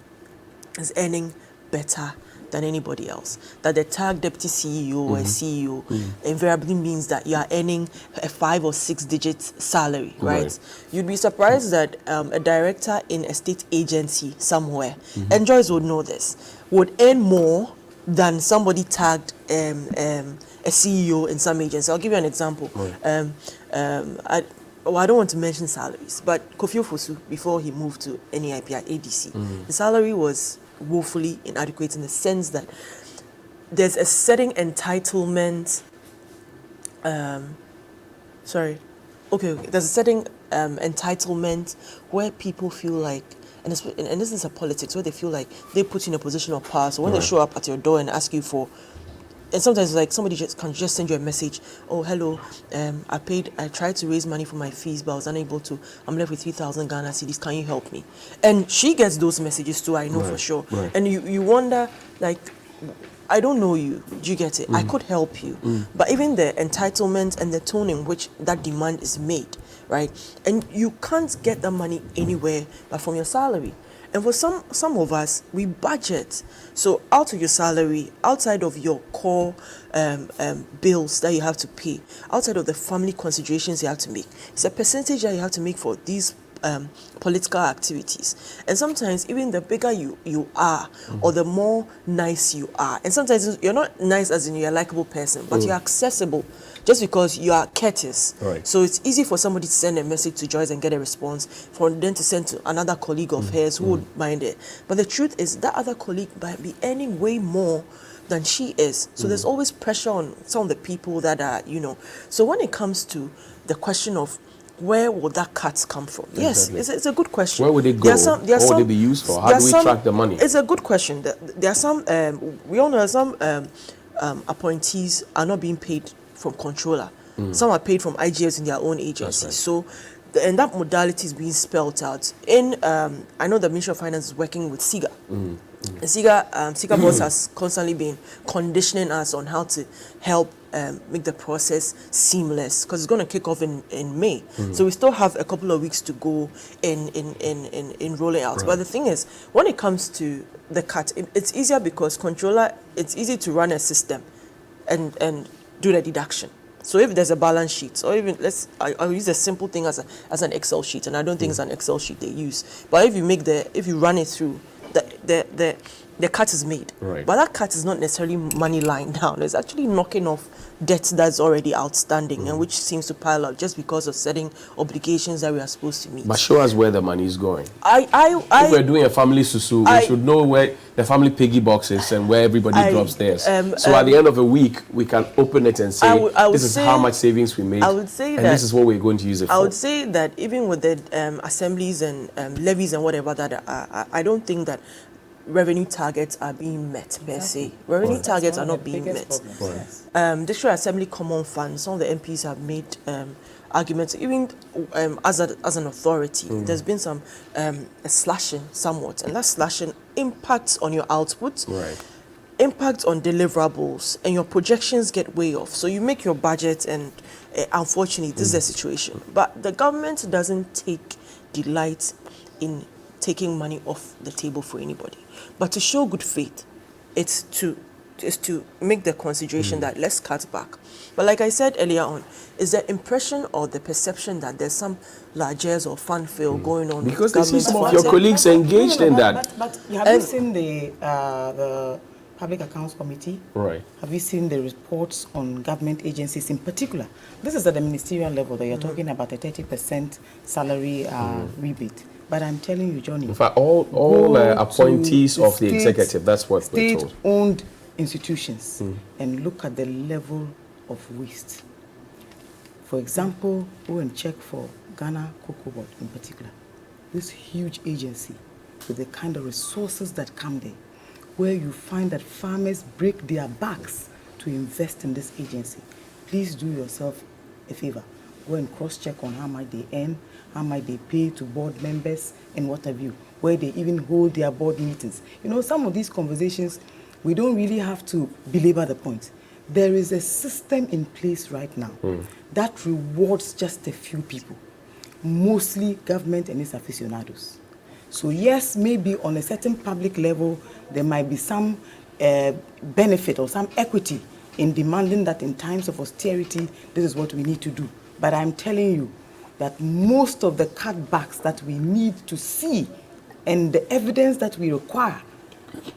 is earning better than anybody else. That the tag deputy CEO or CEO invariably means that you are earning a 5 or 6 digit salary, right? You'd be surprised that a director in a state agency somewhere, and Joyce would know this, would earn more than somebody tagged a CEO in some agency. I'll give you an example. I don't want to mention salaries, but Kofi Ofosu, before he moved to NEIP at ADC, the salary was woefully inadequate in the sense that there's a certain entitlement. There's a certain entitlement where people feel like, and this is a politics, where they feel like they put you in a position of power. So when they show up at your door and ask you for and sometimes like somebody can just send you a message. Oh, hello, I tried to raise money for my fees, but I was unable to. I'm left with 3,000 Ghana cedis. Can you help me? And she gets those messages too, I know for sure. Right. And you wonder, like, I don't know you. Do you get it? I could help you. But even the entitlement and the tone in which that demand is made, right? And you can't get that money anywhere but from your salary. And for some of us, we budget. So out of your salary, outside of your core bills that you have to pay, outside of the family considerations you have to make, it's a percentage that you have to make for these political activities. And sometimes even the bigger you are, or the more nice you are, and sometimes you're not nice as in you're a likable person, but you're accessible just because you are courteous. Right. So it's easy for somebody to send a message to Joyce and get a response, for them to send to another colleague of hers who would mind it. But the truth is that other colleague might be earning way more than she is. So there's always pressure on some of the people that are, So when it comes to the question of where would that cut come from? Yes, it's a good question. Where would it go? What would it be used for? How do we track the money? It's a good question. There are some, we all know some appointees are not being paid from controller. Some are paid from IGFs in their own agencies. Right. So, and that modality is being spelled out. I know the Ministry of Finance is working with SIGA. The SIGA boss has constantly been conditioning us on how to help make the process seamless, because it's going to kick off in May. So we still have a couple of weeks to go in rolling out. Right. But the thing is, when it comes to the cut, it's easier because controller, it's easy to run a system and do the deduction. So if there's a balance sheet, or even I'll use a simple thing as an Excel sheet, and I don't think it's an Excel sheet they use. But if you run it through, the cut is made. Right. But that cut is not necessarily money lying down. It's actually knocking off debt that's already outstanding and which seems to pile up just because of certain obligations that we are supposed to meet. But show us where the money is going. If we're doing a family susu, we should know where the family piggy box is and where everybody drops theirs. So at the end of a week, we can open it and say, this is how much savings we made. I would say and this is what we're going to use it for. I would say that even with the assemblies and levies and whatever that I don't think that revenue targets are being met per se. Revenue targets are not being met. District Assembly Common Fund, some of the MPs have made arguments, even as an authority. There's been some slashing somewhat, and that slashing impacts on your output, impacts on deliverables, and your projections get way off. So you make your budget, and unfortunately, this is the situation. But the government doesn't take delight in taking money off the table for anybody. But to show good faith, it's to make the consideration that let's cut back. But like I said earlier on, is the impression or the perception that there's some largesse or fanfare going on? Because they see some of your colleagues engaged in that. But have you seen the Public Accounts Committee? Right. Have you seen the reports on government agencies in particular? This is at the ministerial level that you're talking about a 30% salary rebate. But I'm telling you, Johnny. In fact, all appointees of the executive, that's what we're told. State-owned institutions, and look at the level of waste. For example, go and check for Ghana Cocoa Board in particular. This huge agency with the kind of resources that come there, where you find that farmers break their backs to invest in this agency. Please do yourself a favor. Go and cross-check on how much they earn, how much they pay to board members, and what have you, where they even hold their board meetings. You know, some of these conversations, we don't really have to belabor the point. There is a system in place right now that rewards just a few people, mostly government and its aficionados. So yes, maybe on a certain public level, there might be some benefit or some equity in demanding that in times of austerity, this is what we need to do. But I'm telling you that most of the cutbacks that we need to see and the evidence that we require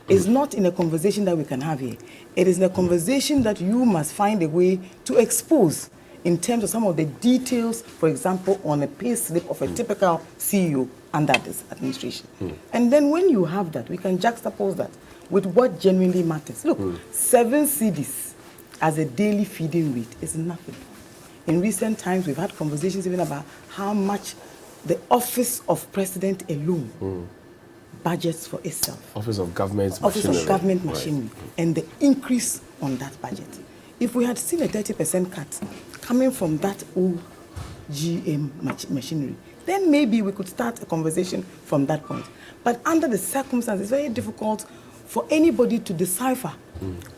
is not in a conversation that we can have here. It is in a conversation that you must find a way to expose in terms of some of the details, for example, on a pay slip of a typical CEO under this administration. And then when you have that, we can juxtapose that with what genuinely matters. Look, 7 cedis as a daily feeding rate is nothing. In recent times, we've had conversations even about how much the Office of President alone budgets for itself. Office of Government Machinery. And the increase on that budget. If we had seen a 30% cut coming from that old GM machinery, then maybe we could start a conversation from that point. But under the circumstances, it's very difficult for anybody to decipher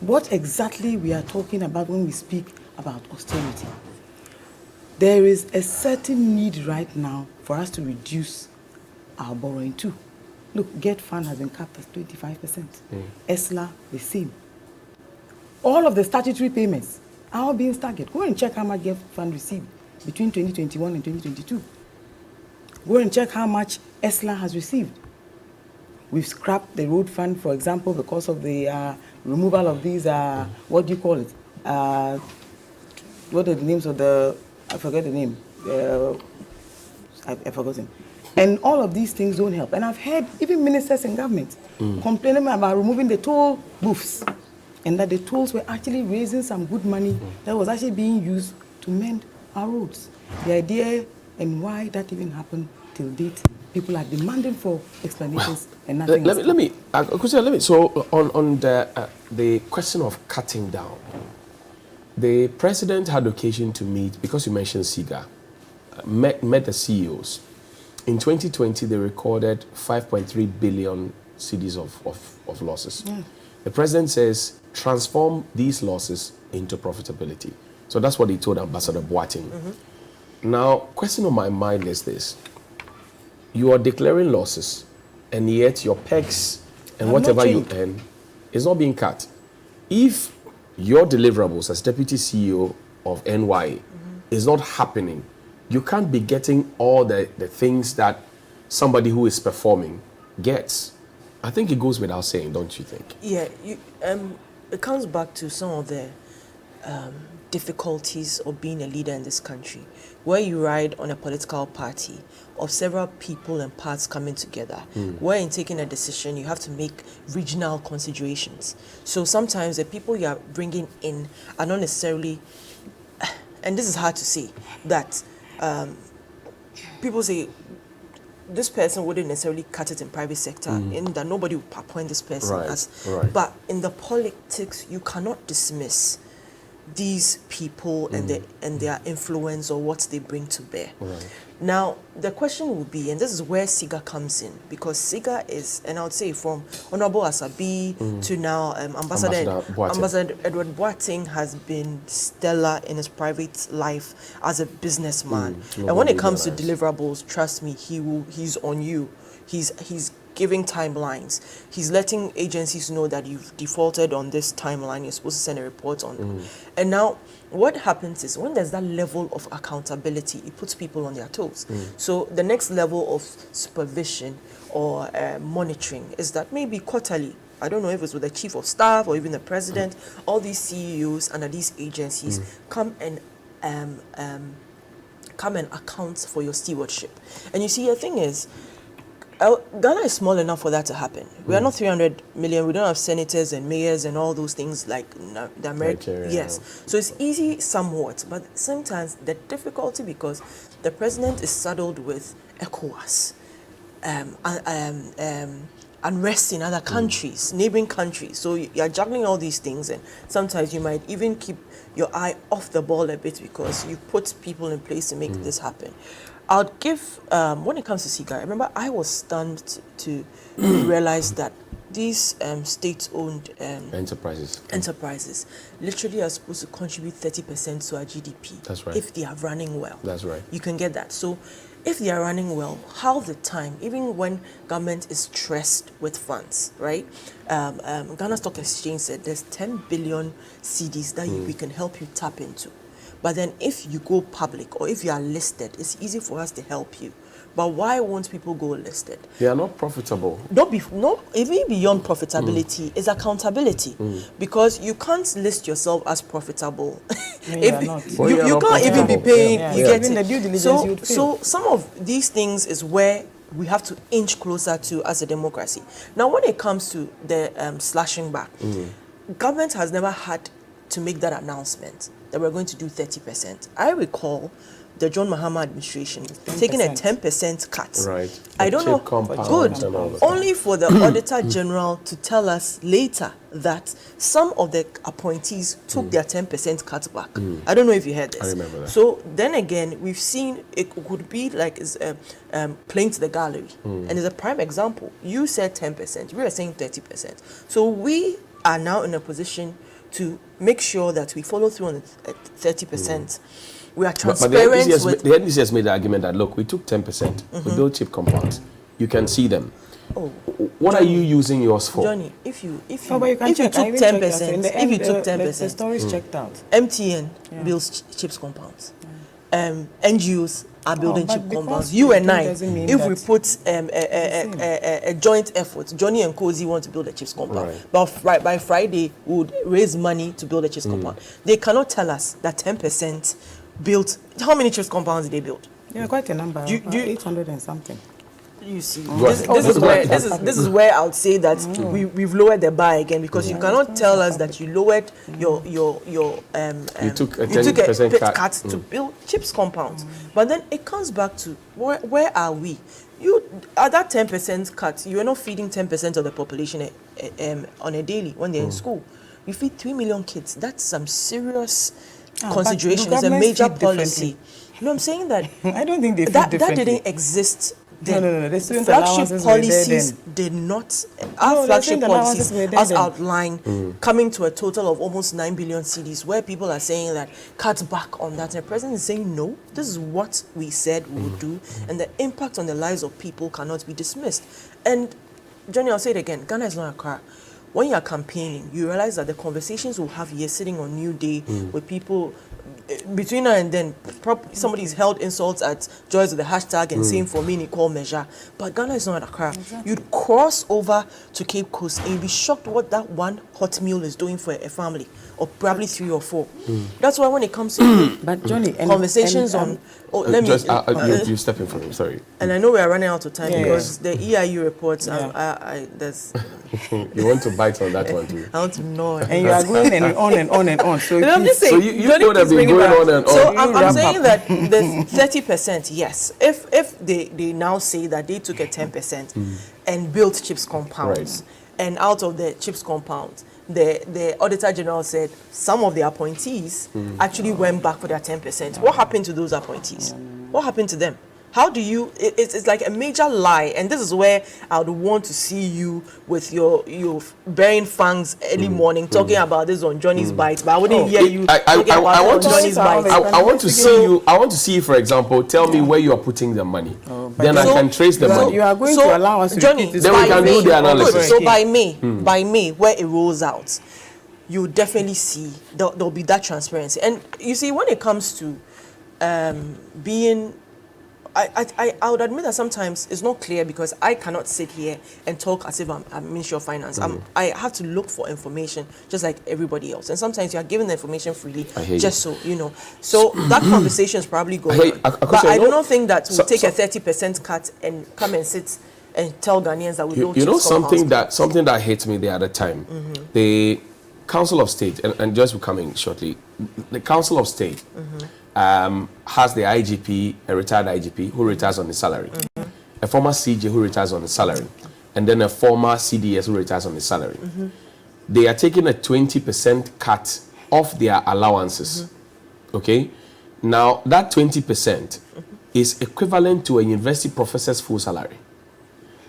what exactly we are talking about when we speak about austerity. There is a certain need right now for us to reduce our borrowing too. Look, GET fund has been capped at 25%. ESLA, the same. All of the statutory payments are all being staggered. Go and check how much GET fund received between 2021 and 2022. Go and check how much ESLA has received. We've scrapped the road fund, for example, because of the removal of these, what do you call it? What are the names of the, I forget the name. I've forgotten. And all of these things don't help. And I've heard even ministers in government complaining about removing the toll booths, and that the tolls were actually raising some good money that was actually being used to mend our roads. The idea and why that even happened till date, people are demanding for explanations and nothing. Let me. So on the question of cutting down, the president had occasion to meet, because you mentioned SIGA, met the CEOs. In 2020, they recorded 5.3 billion cedis of losses. Yeah. The president says, transform these losses into profitability. So that's what he told Ambassador Boateng. Now, question on my mind is this. You are declaring losses, and yet your pegs and whatever you earn is not being cut. If your deliverables as deputy CEO of NY is not happening, you can't be getting all the things that somebody who is performing gets. I think it goes without saying, don't you think? Yeah, it comes back to some of the difficulties of being a leader in this country, where you ride on a political party of several people and parts coming together, where in taking a decision, you have to make regional considerations. So sometimes the people you are bringing in are not necessarily, and this is hard to say, that people say this person wouldn't necessarily cut it in private sector, in that nobody would appoint this person Right. But in the politics, you cannot dismiss these people and their influence or what they bring to bear. Right. Now, the question will be, and this is where SIGA comes in, because SIGA is, and I would say from Honorable Asabi to now Ambassador Edward Boateng has been stellar in his private life as a businessman. And when it comes to deliverables, trust me, he's on you. He's giving timelines. He's letting agencies know that you've defaulted on this timeline. You're supposed to send a report on. And now, what happens is when there's that level of accountability, it puts people on their toes. So the next level of supervision or monitoring is that maybe quarterly, I don't know if it's with the chief of staff or even the president, all these CEOs under these agencies come and account for your stewardship. And you see, the thing is, Ghana is small enough for that to happen. We are not 300 million. We don't have senators and mayors and all those things like the American. Yes. So it's easy somewhat, but sometimes the difficulty, because the president is saddled with ECOWAS, unrest in other countries, neighboring countries. So you're juggling all these things, and sometimes you might even keep your eye off the ball a bit because you put people in place to make this happen. I'll give, when it comes to SIGA, I remember I was stunned to realize that these state-owned enterprises literally are supposed to contribute 30% to our GDP. That's right. If they are running well. That's right. You can get that. So if they are running well, half the time, even when government is stressed with funds, right? Ghana Stock Exchange said there's 10 billion cedis that we can help you tap into. But then if you go public or if you are listed, it's easy for us to help you. But why won't people go listed? They are not profitable. Even beyond profitability is accountability. Because you can't list yourself as profitable. You can't even be paying. You get the due diligence. So some of these things is where we have to inch closer to as a democracy. Now, when it comes to the slashing back, government has never had to make that announcement that we're going to do 30%. I recall the John Mahama administration taking a 10% cut. Right. I don't know. Good. Only for the Auditor General to tell us later that some of the appointees took their 10% cut back. I don't know if you heard this. I remember that. So then again, we've seen it could be like playing to the gallery. And it's a prime example. You said 10%. We are saying 30%. So we are now in a position to make sure that we follow through on the 30%. We are transparent. But the NDC has made the argument that, look, we took 10%. We built chip compounds. You can see them. Oh, what Johnny, are you using yours for? Johnny, if you took 10%, the stories checked out. MTN builds chips compounds. NGOs are building chip compounds. You and I, if we put a joint effort, Johnny and Cozy want to build a chips compound, but by Friday we would raise money to build a chips compound. They cannot tell us that 10% built. How many chips compounds did they build? Yeah, quite a number. 800 and something. You see, this is where I would say that we've lowered the bar again, because you cannot tell us that you lowered you took a 10% cut to build chips compounds, but then it comes back to where are we? At that 10% cut, you are not feeding 10% of the population on a daily when they're in school. You feed 3 million kids. That's some serious consideration. It's a major policy. No, I'm saying that I don't think they feed that differently. didn't exist. No. The student flagship policies did not. Our flagship policies, as outlined, coming to a total of almost 9 billion cedis, where people are saying that cut back on that. And the president is saying no. This is what we said we would do, and the impact on the lives of people cannot be dismissed. And Johnny, I'll say it again: Ghana is not a car. When you are campaigning, you realize that the conversations we'll have here, sitting on New Day with people. Between now and then, somebody's held insults at Joyce with the hashtag and saying for me, equal measure. But Ghana is not Accra. Exactly. You'd cross over to Cape Coast and you'd be shocked what that one hot meal is doing for a family, or probably 3 or 4. That's why when it comes to but Johnny, conversations on... you step in for me, sorry. And I know we are running out of time because the EIU reports, there's... You want to bite on that one too? I want to know. And you are going on and on and on. So I'm just saying, you would have been going on and on. So I'm saying that the 30%, yes. If they now say that they took a 10% and built chips compounds, and out of the chips compound, the Auditor General said some of the appointees actually went back for their 10%. What happened to those appointees? What happened to them? How do you, it's like a major lie, and this is where I would want to see you with your bearing fangs early morning talking about this on Johnny's Bites, but I wouldn't hear you talking about I want on Johnny's Bites. I want to see you, I want to see, for example, tell me where you are putting the money. Then I can trace the money. You are going to allow us to Johnny, then we can do the analysis. So by May, where it rolls out, you definitely see there'll be that transparency. And you see, when it comes to being... I would admit that sometimes it's not clear, because I cannot sit here and talk as if I'm Ministry of Finance. I have to look for information just like everybody else. And sometimes you are given the information freely, just so, you know. So that conversation is probably going on. But I don't think that we'll take a 30% cut and come and sit and tell Ghanaians that we don't. You know something that hit me the other time? The Council of State, and just coming shortly, the Council of State has the IGP, a retired IGP who retires on his salary, a former CJ who retires on his salary, and then a former CDS who retires on his salary. They are taking a 20% cut off their allowances. Okay? Now, that 20% is equivalent to a university professor's full salary.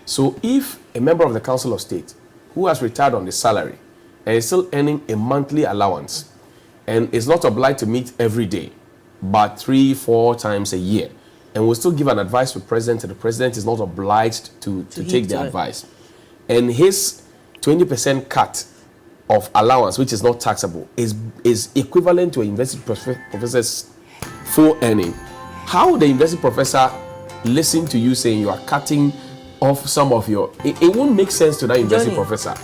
So if a member of the Council of State who has retired on his salary and is still earning a monthly allowance and is not obliged to meet every day, but 3-4 times a year, and will still give an advice to the president, and the president is not obliged to take the advice, and his 20% cut of allowance, which is not taxable, is equivalent to a university professor's full earning, how would the university professor listen to you saying you are cutting off some of your... It won't make sense to that university professor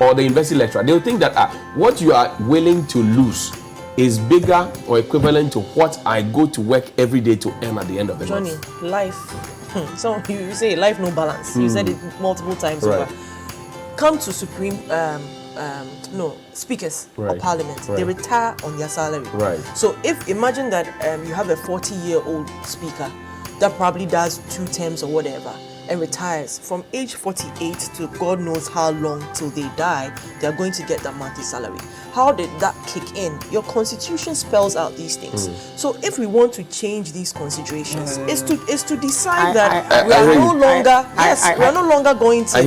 or the university lecturer. They'll think that what you are willing to lose is bigger or equivalent to what I go to work every day to earn at the end of the month. Johnny, life. So you say life no balance. You said it multiple times over. Come to Supreme speakers Right. of parliament, Right. they retire on their salary. Right. So if imagine that you have a 40-year-old speaker that probably does 2 terms or whatever and retires from age 48 to God knows how long till they die, they are going to get that monthly salary. How did that kick in? Your constitution spells out these things. So if we want to change these considerations, is to decide that we are no longer we are no longer going to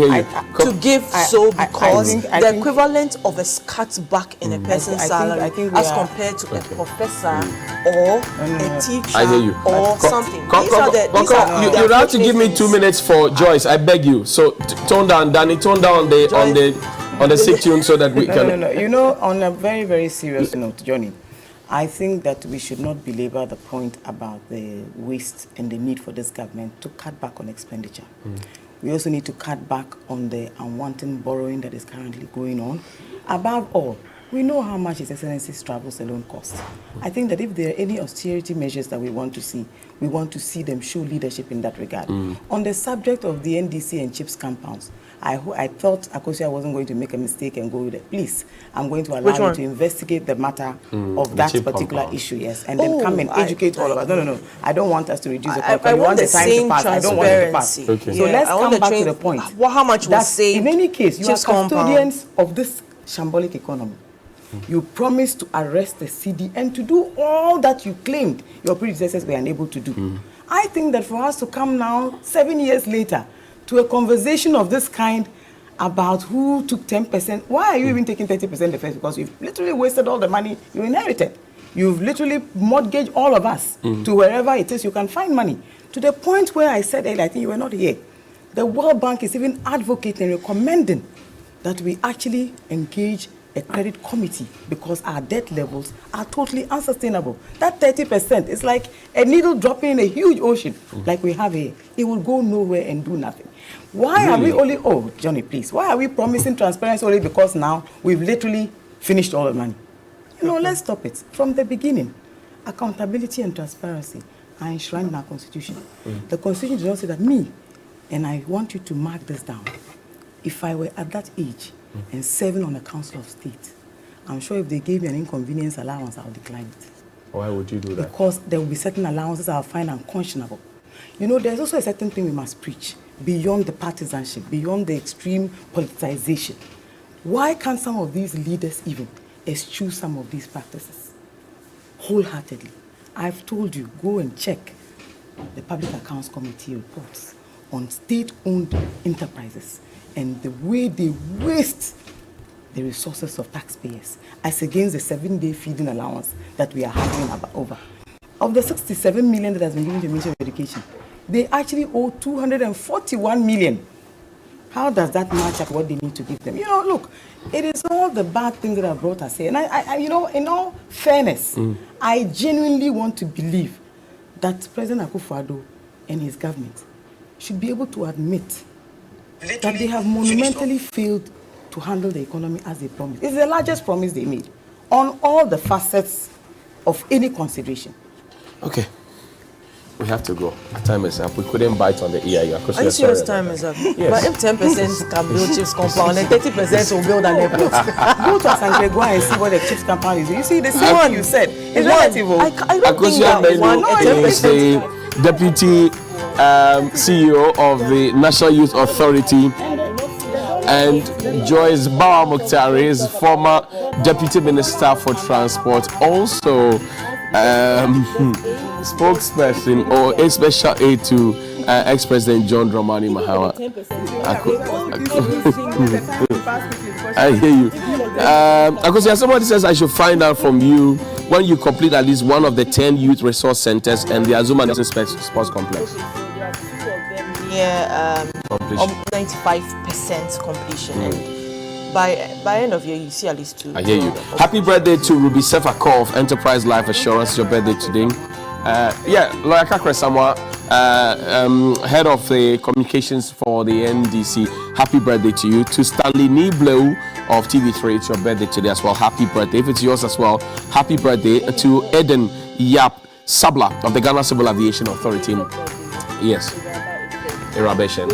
give because the equivalent of a scat back in a person's salary as compared to a professor or a teacher or something. You have to give me 2 minutes for Joyce. I beg you. So tone down, Danny. Tone down on the sick tune so that we can. No. You know, on a very, very serious note, Johnny, I think that we should not belabor the point about the waste and the need for this government to cut back on expenditure. We also need to cut back on the unwanted borrowing that is currently going on. Above all, we know how much His Excellency's travels alone costs. I think that if there are any austerity measures that we want to see them show leadership in that regard. On the subject of the NDC and CHIPS compounds, I thought Akosia wasn't going to make a mistake and go with it. Please, I'm going to allow you to investigate the matter of that particular issue, yes, and then come and educate all of us. No. I don't want us to reduce the cost. I want the time same to pass. I don't want it to pass. Okay. So let's come back to the point. How much was saved? In any case, you are custodians of this shambolic economy. You promised to arrest the CD and to do all that you claimed your predecessors were unable to do. I think that for us to come now, 7 years later, to a conversation of this kind about who took 10%, why are you even taking 30% the first? Because you've literally wasted all the money you inherited. You've literally mortgaged all of us to wherever it is you can find money. To the point where I said earlier, I think you were not here, the World Bank is even advocating and recommending that we actually engage a credit committee because our debt levels are totally unsustainable. That 30% is like a needle dropping in a huge ocean like we have here. It will go nowhere and do nothing. Why are we only, Johnny, please, why are we promising transparency only because now we've literally finished all the money? Let's stop it. From the beginning, accountability and transparency are enshrined in our constitution. The constitution does not say that and I want you to mark this down. If I were at that age, and serving on the Council of State, I'm sure if they gave me an inconvenience allowance, I'll decline it. Why would you do that? Because there will be certain allowances I'll find unconscionable. There's also a certain thing we must preach beyond the partisanship, beyond the extreme politicization. Why can't some of these leaders even eschew some of these practices wholeheartedly? I've told you, go and check the Public Accounts Committee reports on state-owned enterprises and the way they waste the resources of taxpayers as against the 7-day feeding allowance that we are having over. Of the 67 million that has been given to the Ministry of Education, they actually owe 241 million. How does that match up what they need to give them? Look, it is all the bad things that have brought us here. And I in all fairness, I genuinely want to believe that President Akufo-Addo and his government should be able to admit that they have monumentally failed to handle the economy as they promised. It's the largest promise they made on all the facets of any consideration. Okay. We have to go. Our time is up. We couldn't bite on the EIU. Are you serious? Time is up. Yes. But if 10% can build chips compound and 30% will build an airport. Go to Asankragwa go and see what the chips compound is. You see, the same one you said. It's relative. I don't think that one. Is the deputy CEO of the National Youth Authority, and Joyce Bawa Mokhtari is former Deputy Minister for Transport, also spokesperson or a special aide to ex-President John Dramani Mahama. I hear you. Akosia, somebody says I should find out from you when you complete at least one of the 10 youth resource centers and the Azuma National Sports Complex. Yeah, 95% completion. And by end of year, you see at least 2. I hear you. Happy birthday to Ruby Sefako of Enterprise Life Assurance. It's your birthday today. Lawyer Kakre Samoa, head of the communications for the NDC. Happy birthday to you. To Stanley Niblo of TV3, it's your birthday today as well. Happy birthday. If it's yours as well, happy birthday. To Eden Yap Sabla of the Ghana Civil Aviation Authority. Yes. Irabeshen.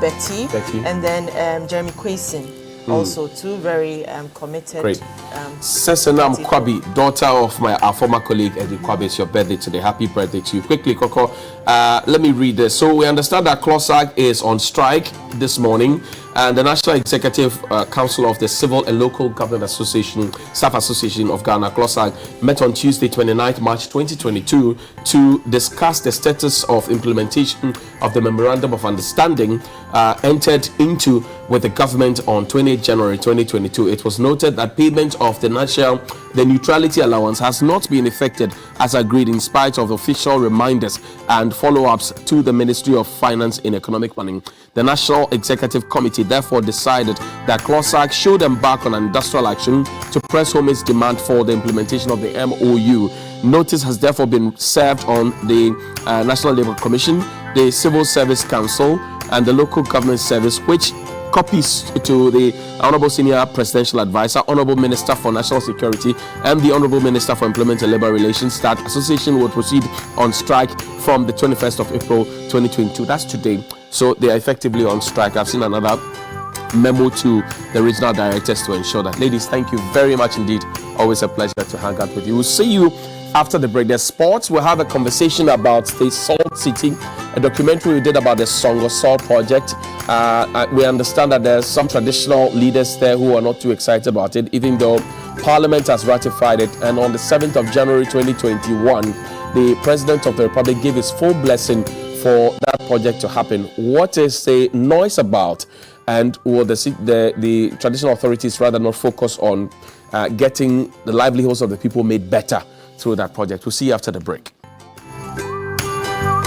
Betty. And then Jeremy Quason Also, two very committed. Great. Sesenam Kwabi, daughter of our former colleague Eddie Kwabi, it's your birthday today. Happy birthday to you. Quickly, Coco, let me read this. So we understand that CLOSAG is on strike this morning, and the National Executive Council of the Civil and Local Government Association, Staff Association of Ghana, CLOSAG, met on Tuesday, 29th March 2022 to discuss the status of implementation of the Memorandum of Understanding entered into with the government on 28 January 2022. It was noted that payment of the neutrality allowance has not been effected as agreed in spite of official reminders and follow-ups to the Ministry of Finance in Economic Planning. The National Executive Committee therefore decided that CLOSAG should embark on industrial action to press home its demand for the implementation of the MOU. Notice has therefore been served on the National Labour Commission, the Civil Service Council, and the Local Government Service, which copies to the Honourable Senior Presidential Advisor, Honourable Minister for National Security, and the Honourable Minister for Employment and Labour Relations that association will proceed on strike from the 21st of April 2022. That's today. So they are effectively on strike. I've seen another memo to the regional directors to ensure that. Ladies, thank you very much indeed. Always a pleasure to hang out with you. We'll see you after the break. There's sports. We'll have a conversation about the Salt City, a documentary we did about the Songo Salt project. We understand that there's some traditional leaders there who are not too excited about it, even though Parliament has ratified it. And on the 7th of January 2021, the President of the Republic gave his full blessing for that project to happen. What is the noise about? And will the traditional authorities rather not focus on getting the livelihoods of the people made better through that project? We'll see you after the break.